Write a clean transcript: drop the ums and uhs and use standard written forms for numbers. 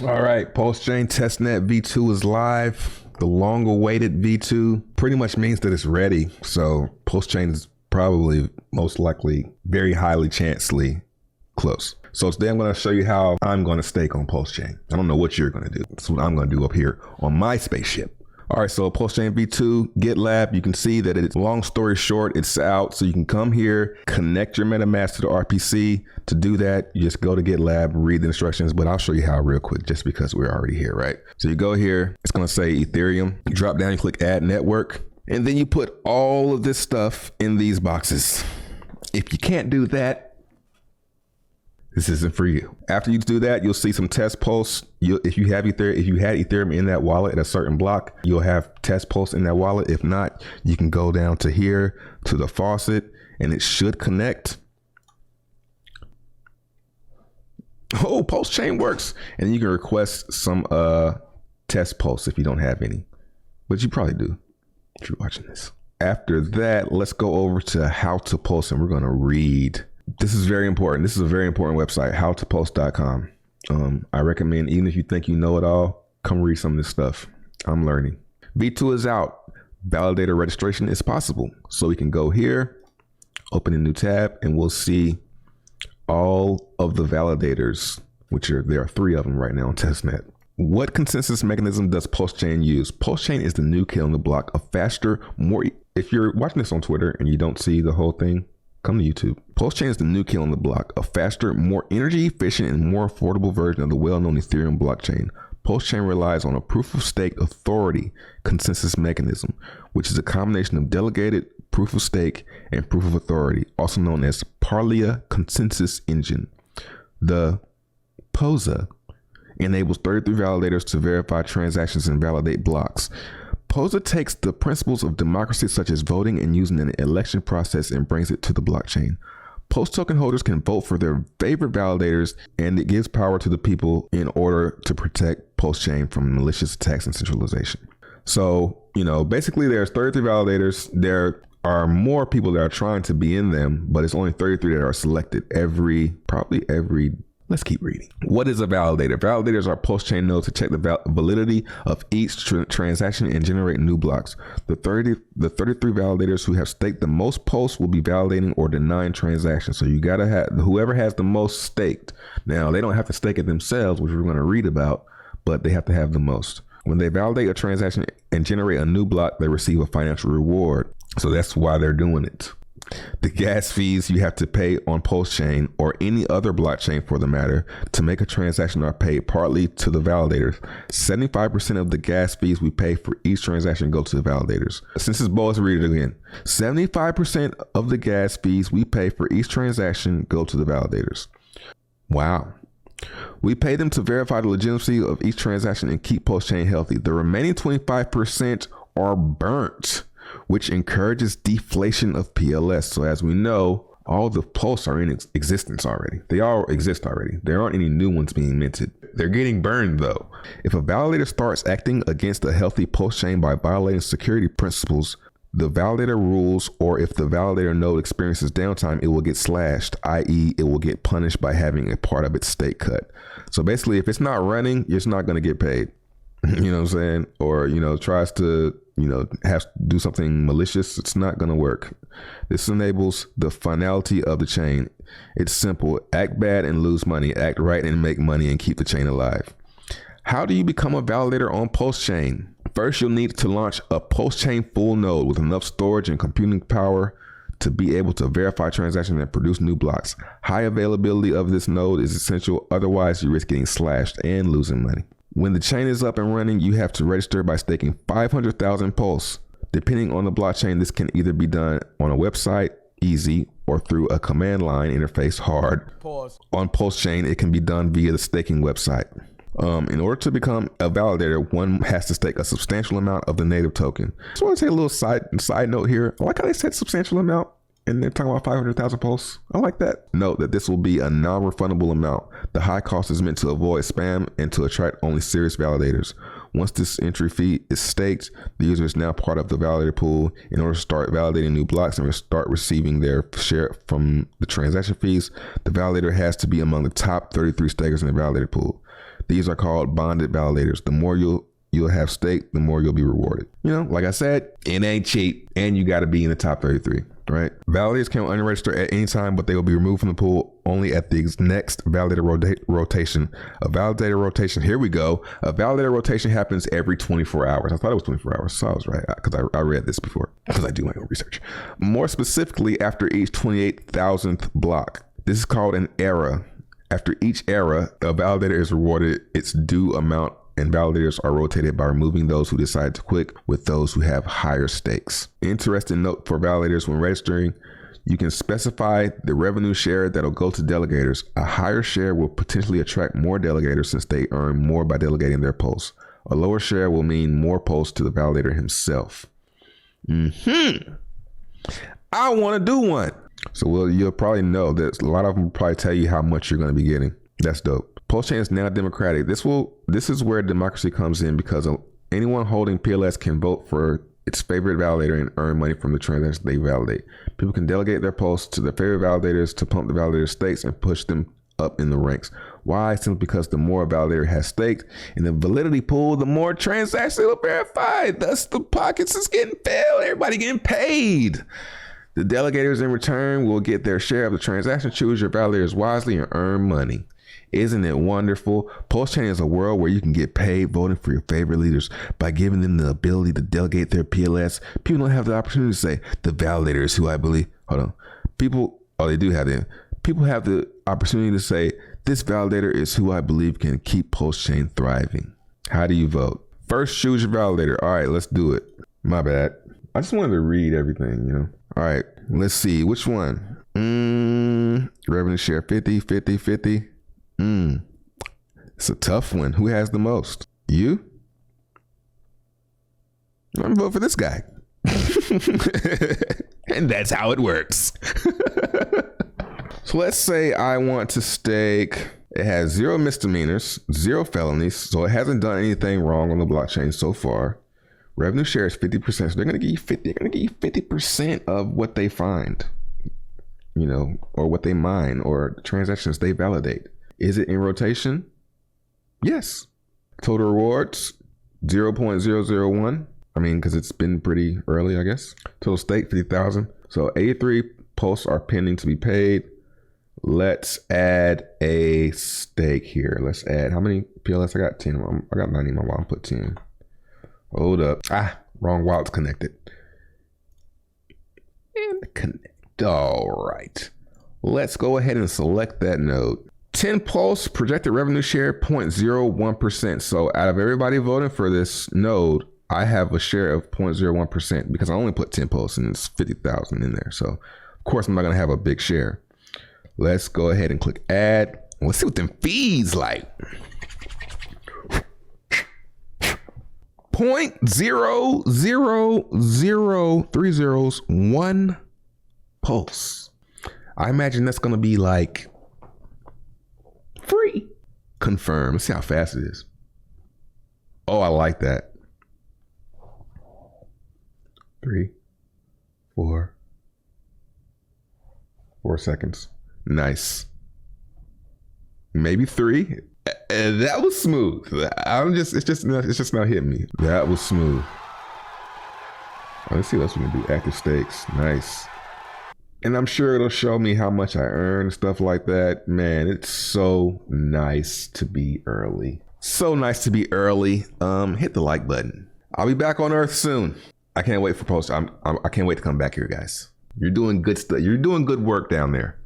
All right, Pulsechain testnet V2 is live. The long-awaited V2 pretty much means that it's ready. So Pulsechain is probably most likely very highly chancely close. So today I'm going to show you how I'm going to stake on Pulsechain. I don't know what you're going to do. That's what I'm going to do up here on my spaceship. All right, so Pulsechain V2 GitLab, you can see that it's, long story short, it's out. So you can come here, connect your MetaMask to the RPC. To do that, you just go to GitLab, read the instructions, but I'll show you how real quick just because we're already here, right? So you go here, it's gonna say Ethereum. You drop down, you click add network, and then you put all of this stuff in these boxes. If you can't do that, this isn't for you. After you do that, you'll see some test pulse. If you had Ethereum in that wallet at a certain block, you'll have test pulse in that wallet. If not, you can go down to here to the faucet and it should connect. Oh, Pulsechain works. And you can request some test pulse if you don't have any, but you probably do if you're watching this. After that, let's go over to how to pulse and we're gonna read. This is very important. This is a very important website, howtopulse.com. I recommend, even if you think you know it all, come read some of this stuff. I'm learning. V2 is out. Validator registration is possible. So we can go here, open a new tab, and we'll see all of the validators, there are 3 of them right now on testnet. What consensus mechanism does Pulsechain use? Pulsechain is the new kid on the block, a faster, more, if you're watching this on Twitter and you don't see the whole thing, come to YouTube. Pulsechain is the new kid on the block, a faster, more energy efficient, and more affordable version of the well-known Ethereum blockchain. Pulsechain relies on a proof of stake authority consensus mechanism, which is a combination of delegated proof of stake and proof of authority, also known as Parlia Consensus Engine. The POSA enables 33 validators to verify transactions and validate blocks. POSA takes the principles of democracy such as voting and using an election process and brings it to the blockchain. Post token holders can vote for their favorite validators, and it gives power to the people in order to protect Pulsechain from malicious attacks and centralization. So, basically there's 33 validators. There are more people that are trying to be in them, but it's only 33 that are selected probably every. Let's keep reading. What is a validator? Validators are Pulsechain nodes to check the validity of each transaction and generate new blocks. The 33 validators who have staked the most pulse will be validating or denying transactions. So you gotta have whoever has the most staked. Now they don't have to stake it themselves, which we're going to read about, but they have to have the most. When they validate a transaction and generate a new block, they receive a financial reward. So that's why they're doing it. The gas fees you have to pay on Pulsechain or any other blockchain for the matter to make a transaction are paid partly to the validators. 75% of the gas fees we pay for each transaction go to the validators. Since it's bold, let's read it again. 75% of the gas fees we pay for each transaction go to the validators. Wow. We pay them to verify the legitimacy of each transaction and keep Pulsechain healthy. The remaining 25% are burnt, which encourages deflation of PLS. So as we know, all the pulse are in existence already. They all exist already. There aren't any new ones being minted. They're getting burned though. If a validator starts acting against a healthy Pulsechain by violating security principles, the validator rules, or if the validator node experiences downtime, it will get slashed, i.e. it will get punished by having a part of its stake cut. So basically, if it's not running, it's not going to get paid. You know what I'm saying? Or, tries to, have to do something malicious, it's not going to work. This enables the finality of the chain. It's simple. Act bad and lose money. Act right and make money and keep the chain alive. How do you become a validator on Pulsechain? First, you'll need to launch a Pulsechain full node with enough storage and computing power to be able to verify transactions and produce new blocks. High availability of this node is essential. Otherwise, you risk getting slashed and losing money. When the chain is up and running, you have to register by staking 500,000 pulse. Depending on the blockchain, this can either be done on a website, easy, or through a command line interface, hard. Pause. On Pulsechain, it can be done via the staking website. In order to become a validator, one has to stake a substantial amount of the native token. Just want to take a little side note here. I like how they said substantial amount. And they're talking about 500,000 pulse. I like that. Note that this will be a non-refundable amount. The high cost is meant to avoid spam and to attract only serious validators. Once this entry fee is staked, the user is now part of the validator pool. In order to start validating new blocks and start receiving their share from the transaction fees, the validator has to be among the top 33 stakers in the validator pool. These are called bonded validators. The more you'll have staked, the more you'll be rewarded. You know, like I said, it ain't cheap, and you got to be in the top 33, right? Validators can unregister at any time, but they will be removed from the pool only at the next validator rotation. A validator rotation, here we go. A validator rotation happens every 24 hours. I thought it was 24 hours, so I was right, because I read this before, because I do my own research. More specifically, after each 28,000th block. This is called an era. After each era, a validator is rewarded its due amount, and validators are rotated by removing those who decide to quit with those who have higher stakes. Interesting note for validators: when registering, you can specify the revenue share that'll go to delegators. A higher share will potentially attract more delegators since they earn more by delegating their posts. A lower share will mean more posts to the validator himself. I want to do one. So you'll probably know that a lot of them will probably tell you how much you're going to be getting. That's dope. Pulsechain is now democratic. This is where democracy comes in, because anyone holding PLS can vote for its favorite validator and earn money from the transactions they validate. People can delegate their posts to their favorite validators to pump the validator stakes and push them up in the ranks. Why? Simply because the more a validator has staked in the validity pool, the more transactions it'll verify. Thus, the pockets is getting filled. Everybody getting paid. The delegators in return will get their share of the transaction. Choose your validators wisely and earn money. Isn't it wonderful? Pulsechain is a world where you can get paid voting for your favorite leaders by giving them the ability to delegate their PLS. People don't have the opportunity to say, the validator is who I believe. Hold on. They do have them. People have the opportunity to say, this validator is who I believe can keep Pulsechain thriving. How do you vote? First, choose your validator. All right, let's do it. My bad. I just wanted to read everything, you know. All right, let's see. Which one? Revenue share 50, 50, 50. It's a tough one. Who has the most? You? I'm gonna vote for this guy. And that's how it works. So let's say I want to stake. It has 0 misdemeanors, 0 felonies, so it hasn't done anything wrong on the blockchain so far. Revenue share is 50%, so they're gonna give you 50. They're gonna give you 50% of what they find, you know, or what they mine, or the transactions they validate. Is it in rotation? Yes. Total rewards 0.001. I mean, because it's been pretty early, I guess. Total stake 50,000. So 83 posts are pending to be paid. Let's add a stake here. Let's add, how many PLS? I got 10. I got 90 in my wallet. Put 10. Hold up. Wrong wallet's connected. And connect. All right. Let's go ahead and select that node. 10 posts, projected revenue share 0.01%. So out of everybody voting for this node, I have a share of 0.01% because I only put 10 posts and it's 50,000 in there. So of course I'm not gonna have a big share. Let's go ahead and click add. Let's see what them fees like. 0.0003001 pulse. I imagine that's gonna be like free. Confirm. Let's see how fast it is. Oh, I like that. 3, 4 seconds. Nice. Maybe 3. That was smooth. It's just not hitting me. That was smooth. Let's see what else we can do. Active stakes. Nice. And I'm sure it'll show me how much I earn and stuff like that. Man, it's so nice to be early. So nice to be early. Hit the like button. I'll be back on Earth soon. I can't wait for post. I can't wait to come back here, guys. You're doing good stuff. You're doing good work down there.